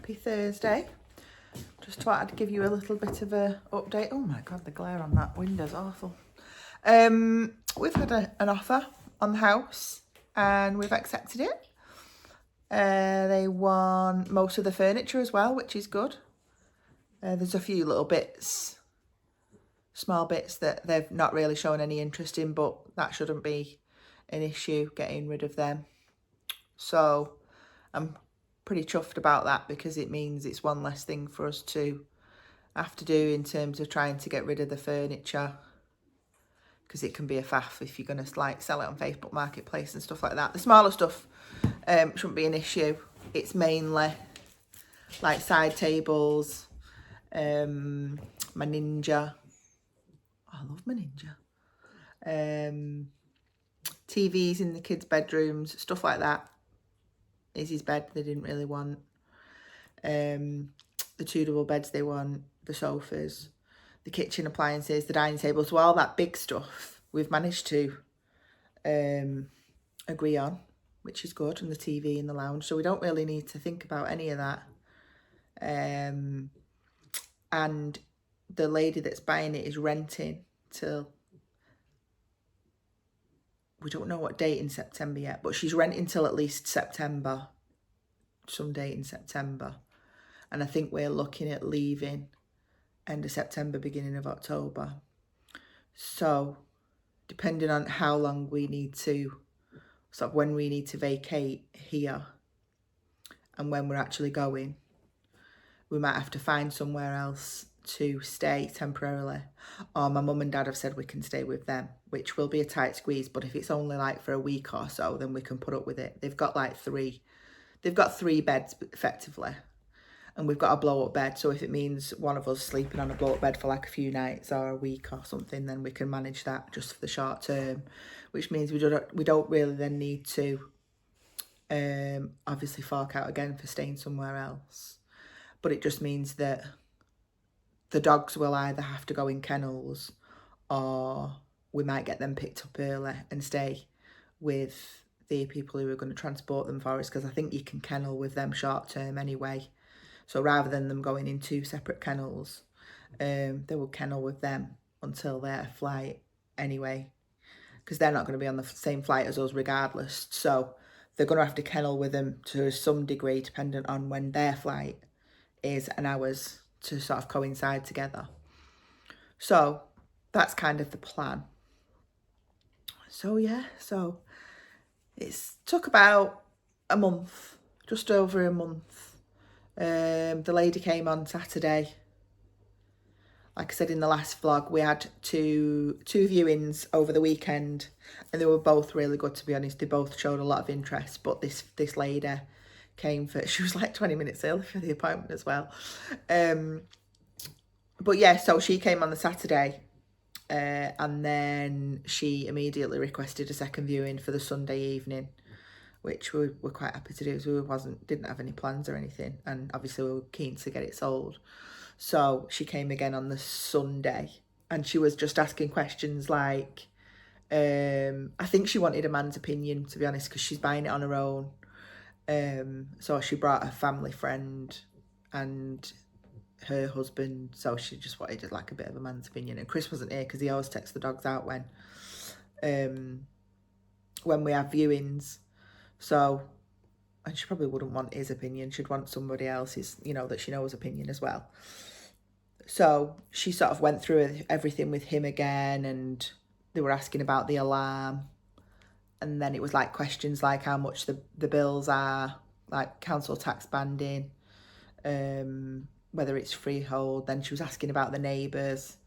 happy Thursday. Just thought I'd give you a little bit of a update. Oh my God, the glare on that window's awful. We've had an offer on the house and we've accepted it. They want most of the furniture as well, which is good. There's a few little bits, small bits that they've not really shown any interest in, but that shouldn't be an issue, getting rid of them. So I'm pretty chuffed about that because it means it's one less thing for us to have to do in terms of trying to get rid of the furniture, because it can be a faff if you're going to like sell it on Facebook Marketplace and stuff like that. The smaller stuff shouldn't be an issue. It's mainly like side tables, my Ninja. Oh, I love my Ninja. TVs in the kids' bedrooms, stuff like that. Izzy's bed they didn't really want. The 2 double beds they want, the sofas, the kitchen appliances, the dining table. So all that big stuff we've managed to agree on, which is good, and the TV in the lounge. So we don't really need to think about any of that. And the lady that's buying it is renting till, we don't know what date in September yet, but she's renting till at least September, some date in September. And I think we're looking at leaving end of September, beginning of October. So depending on how long we need to, sort of when we need to vacate here and when we're actually going, we might have to find somewhere else to stay temporarily. Or my mum and dad have said we can stay with them, which will be a tight squeeze, but if it's only like for a week or so, then we can put up with it. They've got three beds effectively, and we've got a blow-up bed. So if it means one of us sleeping on a blow-up bed for like a few nights or a week or something, then we can manage that just for the short term, which means we don't really then need to obviously fork out again for staying somewhere else. But it just means that the dogs will either have to go in kennels, or we might get them picked up early and stay with the people who are going to transport them for us, because I think you can kennel with them short term anyway. So rather than them going in 2 separate kennels, they will kennel with them until their flight anyway, because they're not going to be on the same flight as us regardless. So they're going to have to kennel with them to some degree, dependent on when their flight is and ours, to sort of coincide together. So that's kind of the plan. So yeah, so it's took about a month, just over a month. The lady came on Saturday. Like I said in the last vlog, we had two viewings over the weekend, and they were both really good, to be honest. They both showed a lot of interest, but this lady came for, she was like 20 minutes early for the appointment as well. But yeah, so she came on the Saturday, and then she immediately requested a second viewing for the Sunday evening, which we were quite happy to do, so we didn't have any plans or anything, and obviously we were keen to get it sold. So she came again on the Sunday, and she was just asking questions like, I think she wanted a man's opinion, to be honest, because she's buying it on her own. So she brought a family friend and her husband, so she just wanted like a bit of a man's opinion. And Chris wasn't here because he always takes the dogs out when we have viewings. So, and she probably wouldn't want his opinion, she'd want somebody else's, that she knows opinion as well. So she sort of went through everything with him again, and they were asking about the alarm, and then it was like questions like how much the bills are, like council tax banding, whether it's freehold. Then she was asking about the neighbours,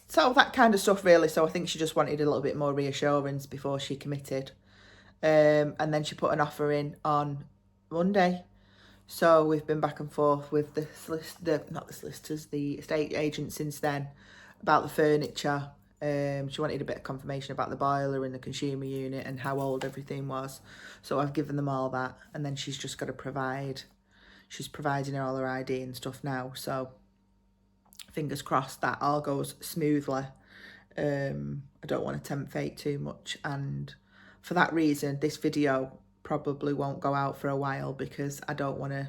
so that kind of stuff really. So I think she just wanted a little bit more reassurance before she committed. And then she put an offer in on Monday. So we've been back and forth with the estate agent since then about the furniture. She wanted a bit of confirmation about the boiler and the consumer unit and how old everything was. So I've given them all that, and then she's just got to she's providing her all her ID and stuff now. So fingers crossed that all goes smoothly. I don't want to tempt fate too much, and for that reason, this video probably won't go out for a while, because I don't want to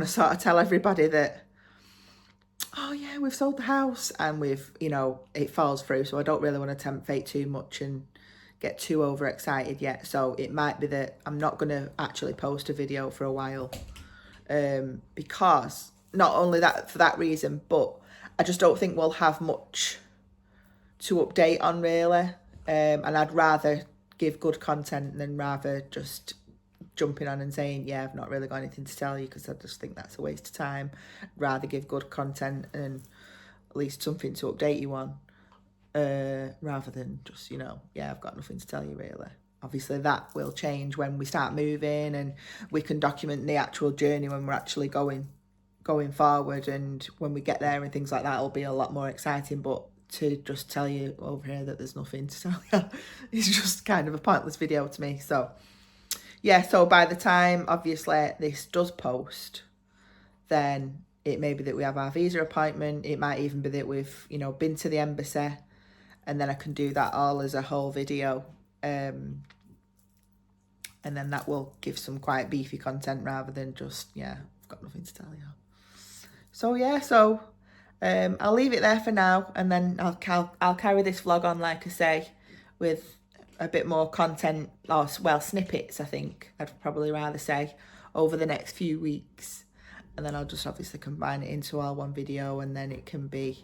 sort of tell everybody that, oh yeah, we've sold the house, and we've, you know, it falls through. So I don't really want to tempt fate too much and get too overexcited yet. So it might be that I'm not going to actually post a video for a while, because not only that, for that reason, but I just don't think we'll have much to update on, really. And I'd rather give good content than rather just jumping on and saying, yeah, I've not really got anything to tell you, because I just think that's a waste of time. Rather give good content and at least something to update you on, rather than just, you know, yeah, I've got nothing to tell you, really. Obviously that will change when we start moving, and we can document the actual journey when we're actually going forward, and when we get there and things like that, it'll be a lot more exciting. But to just tell you over here that there's nothing to tell you is just kind of a pointless video to me. So yeah, so by the time obviously this does post, then it may be that we have our visa appointment. It might even be that we've, you know, been to the embassy, and then I can do that all as a whole video. And then that will give some quite beefy content rather than just, yeah, I've got nothing to tell you. So yeah, so I'll leave it there for now, and then I'll carry this vlog on, like I say, with a bit more content, or well, snippets, I think I'd probably rather say, over the next few weeks. And then I'll just obviously combine it into all one video, and then it can be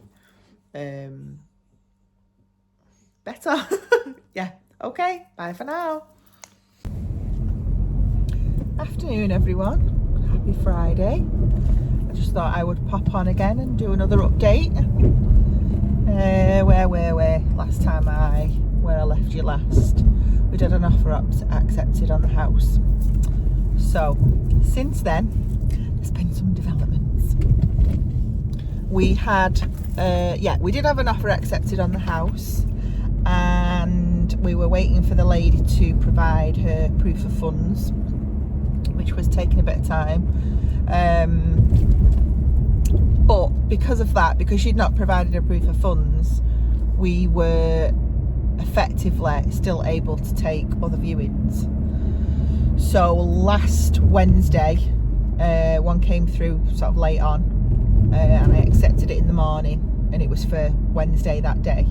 better. Yeah, okay, bye for now. Afternoon, everyone. Happy Friday. I just thought I would pop on again and do another update. Where last time where I left you last, we did an offer accepted on the house. So since then, there's been some developments. We had, we did have an offer accepted on the house, and we were waiting for the lady to provide her proof of funds, which was taking a bit of time. But because of that, because she'd not provided her proof of funds, we were effectively still able to take other viewings. So last Wednesday, one came through sort of late on, and I accepted it in the morning, and it was for Wednesday that day.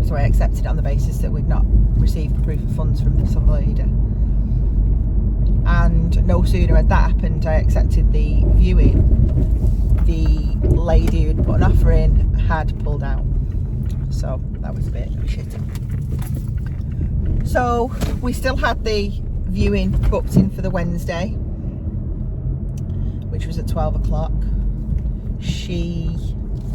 So I accepted it on the basis that we'd not received proof of funds from this other lady. And no sooner had that happened, I accepted the viewing, the lady who'd put an offer in had pulled out. So that was a bit shitty. So we still had the viewing booked in for the Wednesday, which was at 12 o'clock. She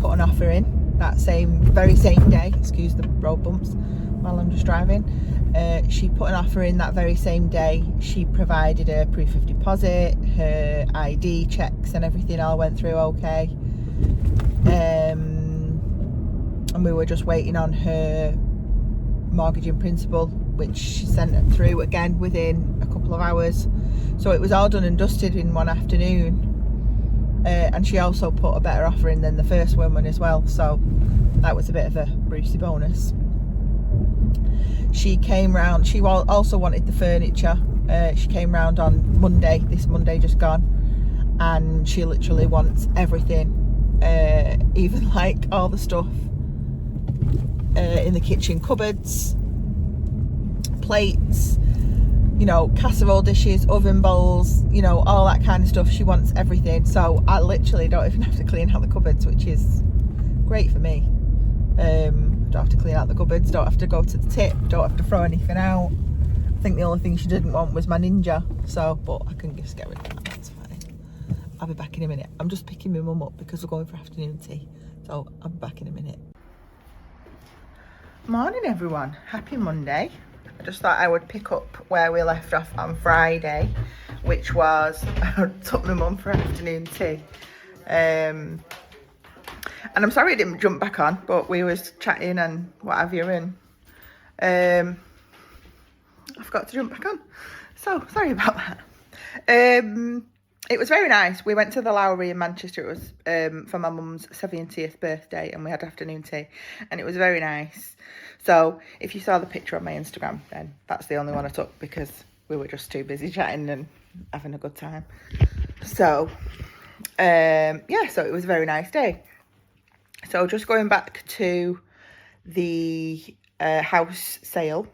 put an offer in that very same day, excuse the road bumps while I'm just driving. She put an offer in that very same day. She provided her proof of deposit, her ID checks and everything all went through okay. And we were just waiting on her mortgage in principle, which she sent it through again within a couple of hours. So it was all done and dusted in one afternoon. And she also put a better offer in than the first woman as well. So that was a bit of a Brucey bonus. She came round, she also wanted the furniture. She came round on Monday, this Monday just gone, and she literally wants everything, even like all the stuff in the kitchen cupboards, plates, you know, casserole dishes, oven bowls, you know, all that kind of stuff. She wants everything. So I literally don't even have to clean out the cupboards, which is great for me. Don't have to clean out the cupboards, don't have to go to the tip, don't have to throw anything out. I think the only thing she didn't want was my Ninja, so, but I can just get rid of that, that's fine. I'll be back in a minute. I'm just picking my mum up because we're going for afternoon tea, so I'll be back in a minute. Morning everyone, happy Monday. I just thought I would pick up where we left off on Friday, which was I took my mum for afternoon tea. And I'm sorry I didn't jump back on, but we was chatting and what have you, and I forgot to jump back on. So sorry about that. it was very nice. We went to the Lowry in Manchester. It was for my mum's 70th birthday, and we had afternoon tea, and it was very nice. So if you saw the picture on my Instagram, then that's the only one I took because we were just too busy chatting and having a good time. So yeah, so it was a very nice day. So just going back to the house sale.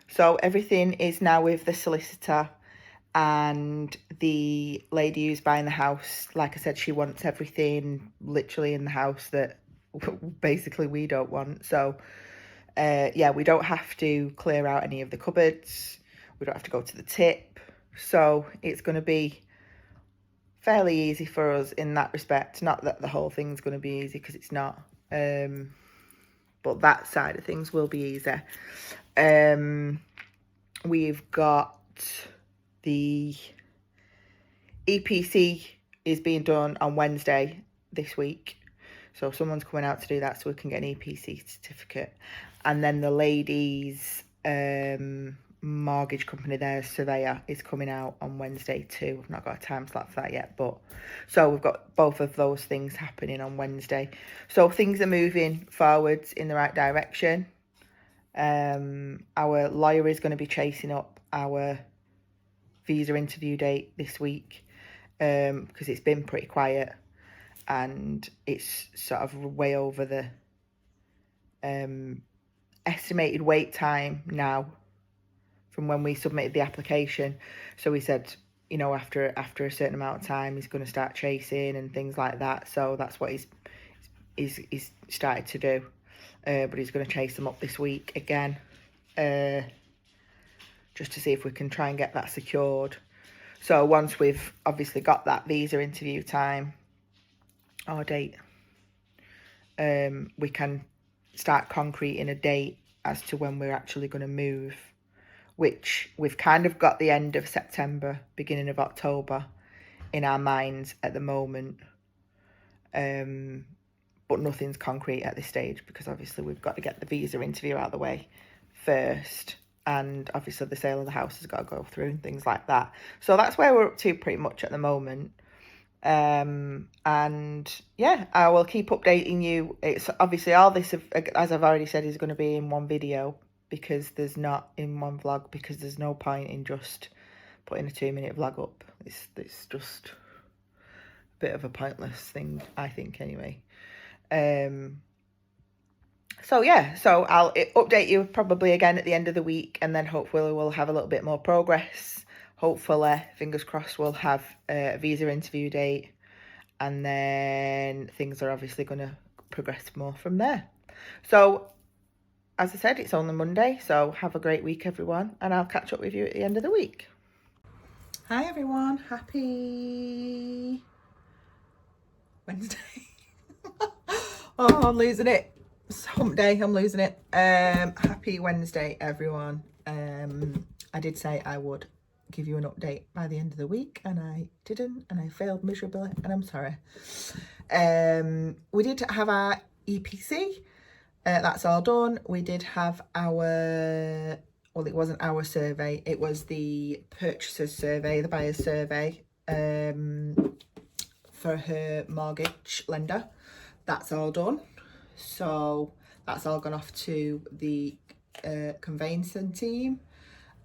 So everything is now with the solicitor, and the lady who's buying the house, like I said, she wants everything literally in the house that basically we don't want. So yeah, we don't have to clear out any of the cupboards, we don't have to go to the tip, so it's going to be fairly easy for us in that respect. Not that the whole thing's going to be easy, because it's not, but that side of things will be easy. We've got the EPC is being done on Wednesday this week, so someone's coming out to do that so we can get an EPC certificate. And then the ladies mortgage company, their surveyor, is coming out on Wednesday too. I've not got a time slot for that yet, but so we've got both of those things happening on Wednesday. So things are moving forwards in the right direction. Our lawyer is going to be chasing up our visa interview date this week, because it's been pretty quiet and it's sort of way over the estimated wait time now from when we submitted the application. So we said, you know, after a certain amount of time he's going to start chasing and things like that. So that's what he's started to do, but he's going to chase them up this week again, just to see if we can try and get that secured. So once we've obviously got that visa interview time or date, we can start concreting a date as to when we're actually going to move, which we've kind of got the end of September, beginning of October in our minds at the moment. But nothing's concrete at this stage, because obviously we've got to get the visa interview out of the way first, and obviously the sale of the house has got to go through and things like that. So that's where we're up to pretty much at the moment. And yeah, I will keep updating you. It's obviously all this, as I've already said, is going to be in one video, because there's not in one vlog, because there's no point in just putting a 2-minute vlog up. It's just a bit of a pointless thing, I think, anyway. So yeah, so I'll update you probably again at the end of the week, and then hopefully we'll have a little bit more progress. Hopefully, fingers crossed, we'll have a visa interview date, and then things are obviously going to progress more from there. So as I said, it's only Monday, so have a great week, everyone, and I'll catch up with you at the end of the week. Hi everyone, happy Wednesday. Oh, I'm losing it. It's hump day, I'm losing it. Happy Wednesday, everyone. I did say I would give you an update by the end of the week, and I didn't, and I failed miserably, and I'm sorry. We did have our EPC. That's all done. We did have our, well, it wasn't our survey, it was the purchaser's survey, the buyer's survey, for her mortgage lender. That's all done. So that's all gone off to the conveyancing team,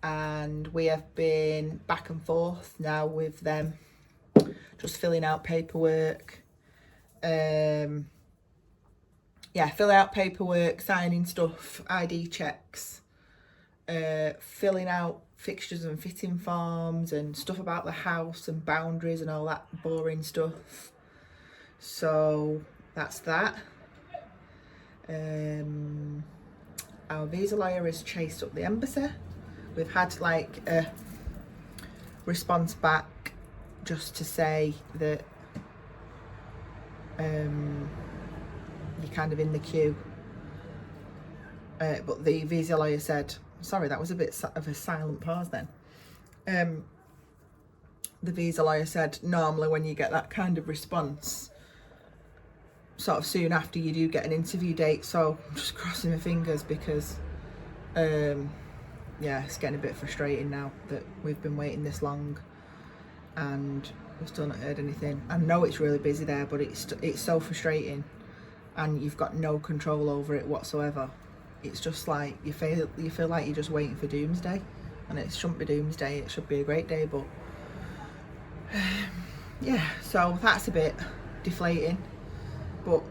and we have been back and forth now with them, just filling out paperwork. Yeah, filling out paperwork, signing stuff, ID checks, filling out fixtures and fitting forms and stuff about the house and boundaries and all that boring stuff. So that's that. Our visa lawyer has chased up the embassy. We've had like a response back just to say that you're kind of in the queue, but the visa lawyer said, sorry, that was a bit of a silent pause then. The visa lawyer said normally when you get that kind of response, sort of soon after, you do get an interview date. So I'm just crossing my fingers, because yeah, it's getting a bit frustrating now that we've been waiting this long. and we've still not heard anything. I know it's really busy there, but it's so frustrating, and you've got no control over it whatsoever. It's just like you feel like you're just waiting for doomsday, and it shouldn't be doomsday. It should be a great day, but yeah. So that's a bit deflating, but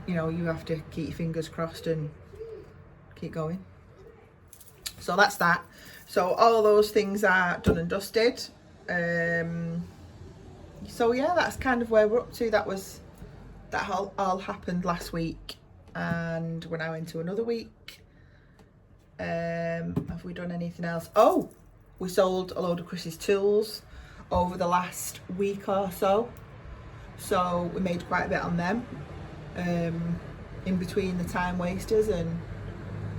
you know, you have to keep your fingers crossed and keep going. So that's that. So all those things are done and dusted. So yeah, that's kind of where we're up to. That all happened last week, and we're now into another week. Have we done anything else? Oh, we sold a load of Chris's tools over the last week or so. So we made quite a bit on them. In between the time wasters and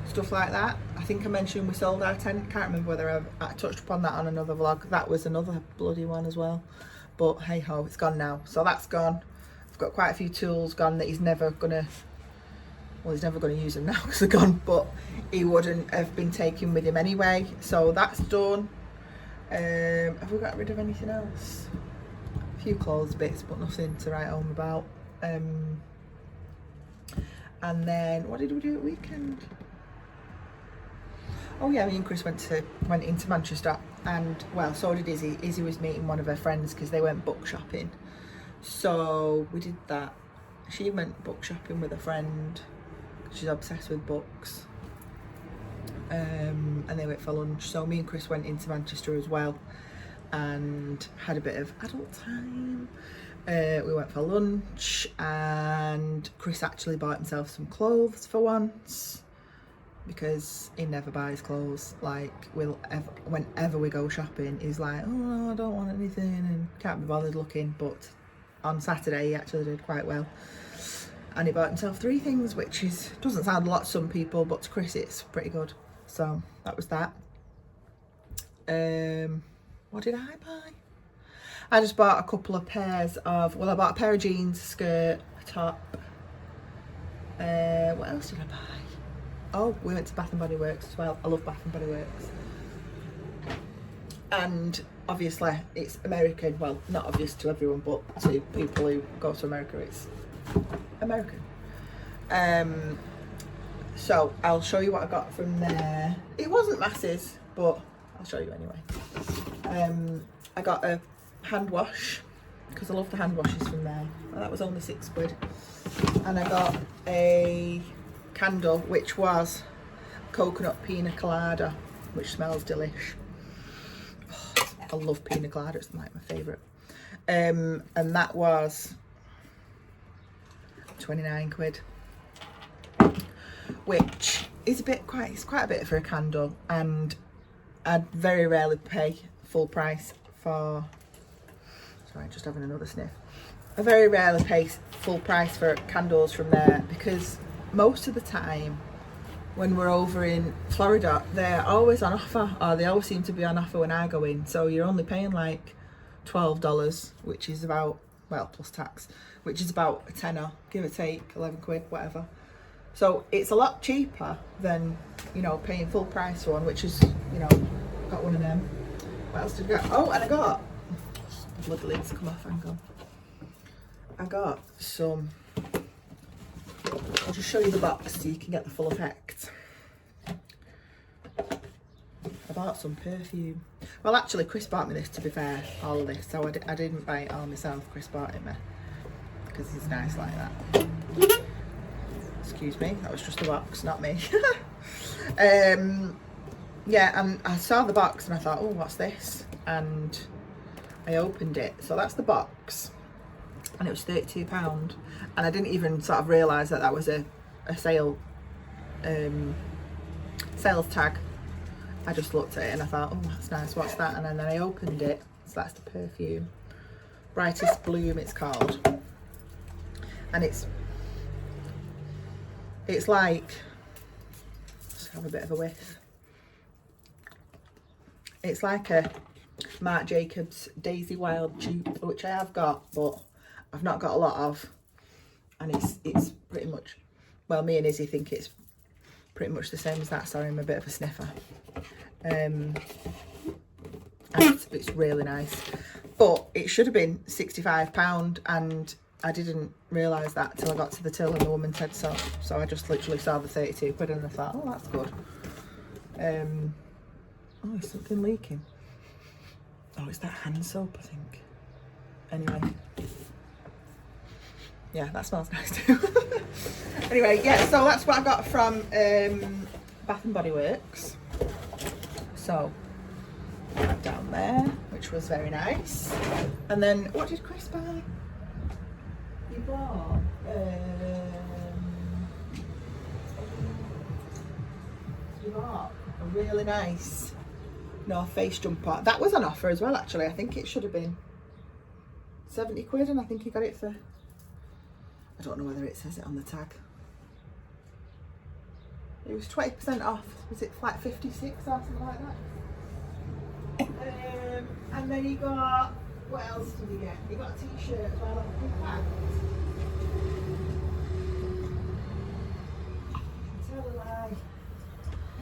stuff like that. I think I mentioned we sold our tent. Can't remember whether I touched upon that on another vlog. That was another bloody one as well. But hey ho, it's gone now. So that's gone. I've got quite a few tools gone that he's never gonna use them now because they're gone, but he wouldn't have been taken with him anyway. So that's done. Have we got rid of anything else? A few clothes bits, but nothing to write home about. And then what did we do at weekend? Oh yeah, me and Chris went into Manchester, and well, so did Izzy. Izzy was meeting one of her friends because they went book shopping. So we did that. She went book shopping with a friend. She's obsessed with books. And they went for lunch. So me and Chris went into Manchester as well and had a bit of adult time. We went for lunch, and Chris actually bought himself some clothes for once, because he never buys clothes. Like, whenever we go shopping, he's like, oh no, I don't want anything, and can't be bothered looking. But on Saturday he actually did quite well, and he bought himself 3 things, which doesn't sound a lot to some people, but to Chris it's pretty good. So that was that. What did I buy? I just bought a couple of pairs of, I bought a pair of jeans, a skirt, a top. What else did I buy? Oh, we went to Bath and Body Works as well. I love Bath and Body Works. And obviously it's American. Well, not obvious to everyone, but to people who go to America, it's American. So I'll show you what I got from there. It wasn't masses, but I'll show you anyway. I got a hand wash, because I love the hand washes from there. Well, that was only £6. And I got a candle, which was coconut pina colada, which smells delish. Oh, I love pina colada, it's like my favourite. And that was £29, which is it's quite a bit for a candle, and I'd very rarely pay full price for, sorry, just having another sniff. I very rarely pay full price for candles from there, because most of the time when we're over in Florida, they're always on offer, or they always seem to be on offer when I go in. So you're only paying like $12, which is about, well, plus tax, which is about a tenner, give or take, 11 quid, whatever. So it's a lot cheaper than, you know, paying full price for one, which is, you know, got one of them. What else did I get? Oh, and I got, the blood lids come off, hang on. I got some, I'll just show you the box so you can get the full effect. I bought some perfume. Well, actually, Chris bought me this, to be fair, all of this. So I didn't buy it all myself. Chris bought it me, because he's nice like that. Excuse me, that was just a box, not me. Yeah, and I saw the box and I thought, oh, what's this? And I opened it. So that's the box. And it was £32. And I didn't even sort of realise that was a sale, sales tag. I just looked at it and I thought, oh, that's nice, what's that? And then I opened it. So that's the perfume. Brightest Bloom, it's called. And it's like, let's have a bit of a whiff. It's like a Marc Jacobs Daisy Wild dupe, which I have got, but I've not got a lot of. And it's pretty much, well, me and Izzy think it's pretty much the same as that. Sorry, I'm a bit of a sniffer. And it's really nice. But it should have been £65, and I didn't realise that till I got to the till and the woman said so. So I just literally saw the 32 quid and I thought, oh, that's good. Oh, is something leaking? Oh, it's that hand soap, I think. Anyway. Yeah, that smells nice too. Anyway, yeah, so that's what I got from Bath and Body Works. So, down there, which was very nice. And then, what did Chris buy? He bought a really nice North Face jumper. That was on offer as well, actually. I think it should have been 70 quid, and I think he got it for, I don't know whether it says it on the tag. It was 20% off. Was it like 56 or something like that? And then he got, what else did he get? He got a t-shirt as well. In fact, tell a lie.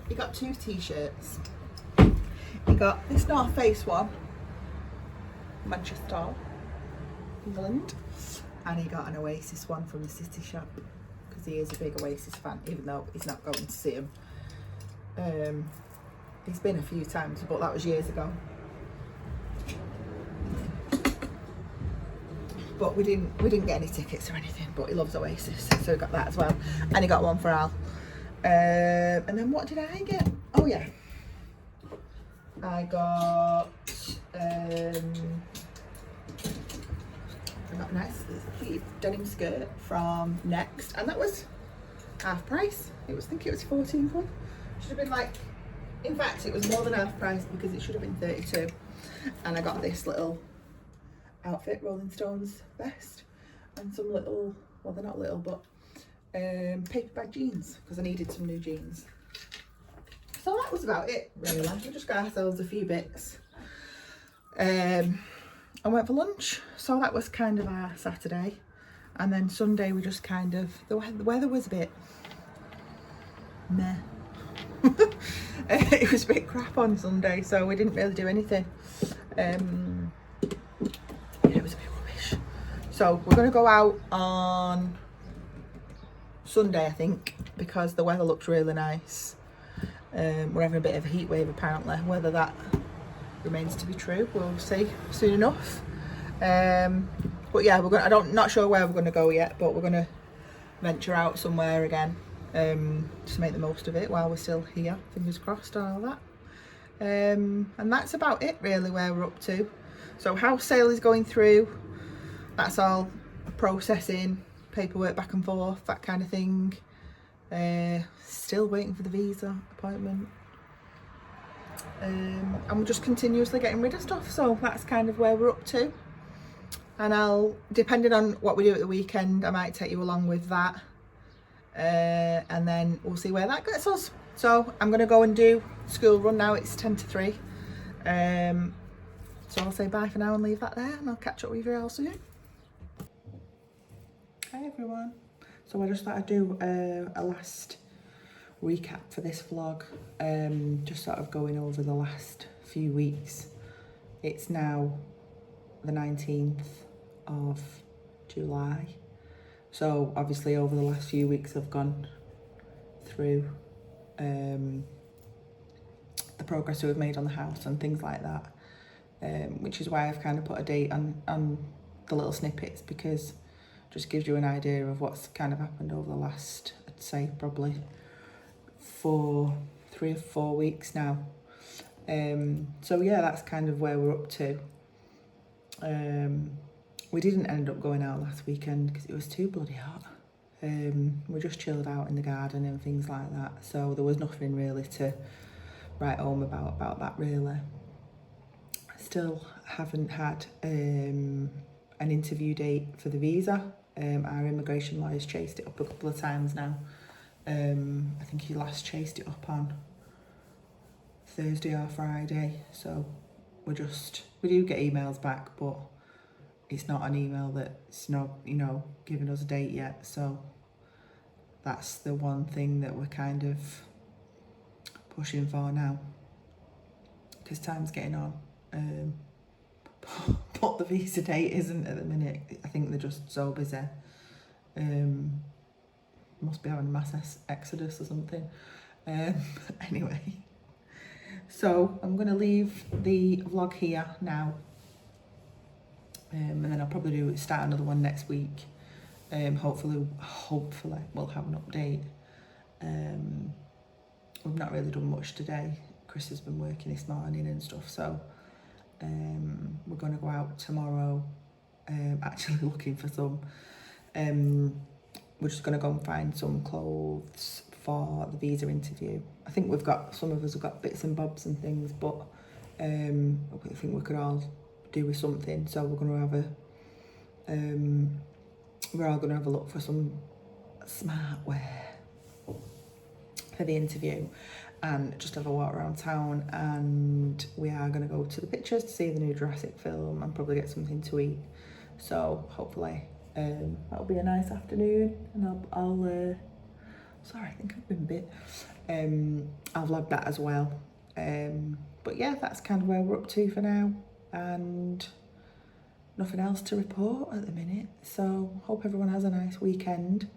He got 2 t-shirts. He got this North Face one, Manchester, England, and he got an Oasis one from the City Shop because he is a big Oasis fan, even though he's not going to see him. He's been a few times, but that was years ago. But we didn't get any tickets or anything. But he loves Oasis, so he got that as well, and he got one for Al. And then what did I get? Oh yeah, I got a nice pleated denim skirt from Next, and that was half price. I think it was 14 quid. Should have been like, in fact, it was more than half price because it should have been 32. And I got this little outfit, Rolling Stones vest, and some little, well, they're not little, but paper bag jeans, because I needed some new jeans. So that was about it, really. We just got ourselves a few bits. I went for lunch, so that was kind of our Saturday. And then Sunday we just kind of, the weather was a bit meh. It was a bit crap on Sunday, so we didn't really do anything. Yeah, it was a bit rubbish. So we're going to go out on Sunday, I think, because the weather looks really nice. We're having a bit of a heat wave apparently. Whether that remains to be true, we'll see soon enough. But yeah, not sure where we're going to go yet, but we're going to venture out somewhere again, just to make the most of it while we're still here, fingers crossed and all that. And that's about it really, where we're up to. So house sale is going through, that's all processing, paperwork back and forth, that kind of thing. Still waiting for the visa appointment. And we're just continuously getting rid of stuff, so that's kind of where we're up to. And I'll, depending on what we do at the weekend, I might take you along with that, and then we'll see where that gets us. So I'm going to go and do school run now. It's 10 to 3, so I'll say bye for now and leave that there, and I'll catch up with you all soon. Hi everyone. So I just thought I'd do a last recap for this vlog, just sort of going over the last few weeks. It's now the 19th of July, so obviously over the last few weeks I've gone through the progress we've made on the house and things like that, which is why I've kind of put a date on the little snippets, because it just gives you an idea of what's kind of happened over the last, I'd say probably 3 or 4 weeks now. So yeah, that's kind of where we're up to. We didn't end up going out last weekend because it was too bloody hot. We just chilled out in the garden and things like that, so there was nothing really to write home about that really. I still haven't had an interview date for the visa. Our immigration lawyer's chased it up a couple of times now. I think he last chased it up on Thursday or Friday, so we do get emails back, but it's not an email that's not, giving us a date yet. So that's the one thing that we're kind of pushing for now, because time's getting on. what the visa date isn't at the minute. I think they're just so busy. Must be having a mass exodus or something. Anyway, so I'm going to leave the vlog here now. And then I'll probably start another one next week. Hopefully we'll have an update. We've not really done much today. Chris has been working this morning and stuff, so we're going to go out tomorrow, actually looking for some. We're just going to go and find some clothes for the visa interview. I think some of us have got bits and bobs and things, but I think we could all do with something. So we're going to have we're all going to have a look for some smart wear for the interview and just have a walk around town. And we are going to go to the pictures to see the new Jurassic film and probably get something to eat. So hopefully that'll be a nice afternoon, and I'll sorry, I think I've been bit. I'll vlog that as well. But yeah, that's kind of where we're up to for now, and nothing else to report at the minute. So hope everyone has a nice weekend.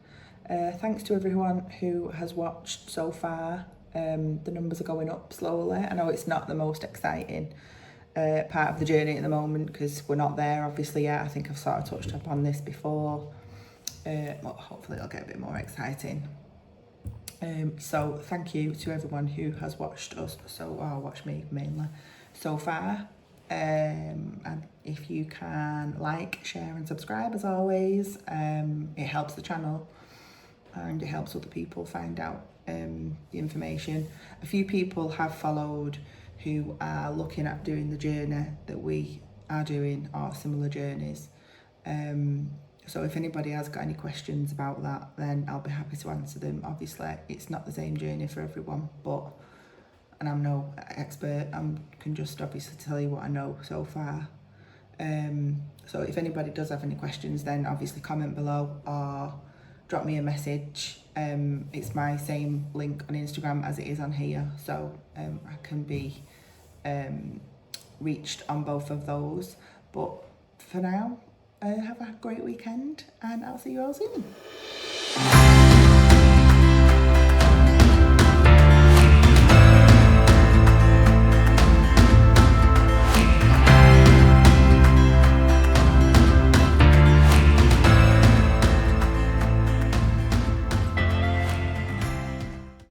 Thanks to everyone who has watched so far. The numbers are going up slowly. I know it's not the most exciting part of the journey at the moment because we're not there obviously yet. I think I've sort of touched upon this before. But hopefully it'll get a bit more exciting. So thank you to everyone who has watched us, watched me mainly so far. And if you can like, share and subscribe as always, it helps the channel and it helps other people find out the information. A few people have followed who are looking at doing the journey that we are doing or similar journeys. So if anybody has got any questions about that, then I'll be happy to answer them. Obviously, it's not the same journey for everyone, and I'm no expert. I can just obviously tell you what I know so far. So if anybody does have any questions, then obviously comment below or drop me a message. It's my same link on Instagram as it is on here, so I can be reached on both of those. But for now, have a great weekend and I'll see you all soon.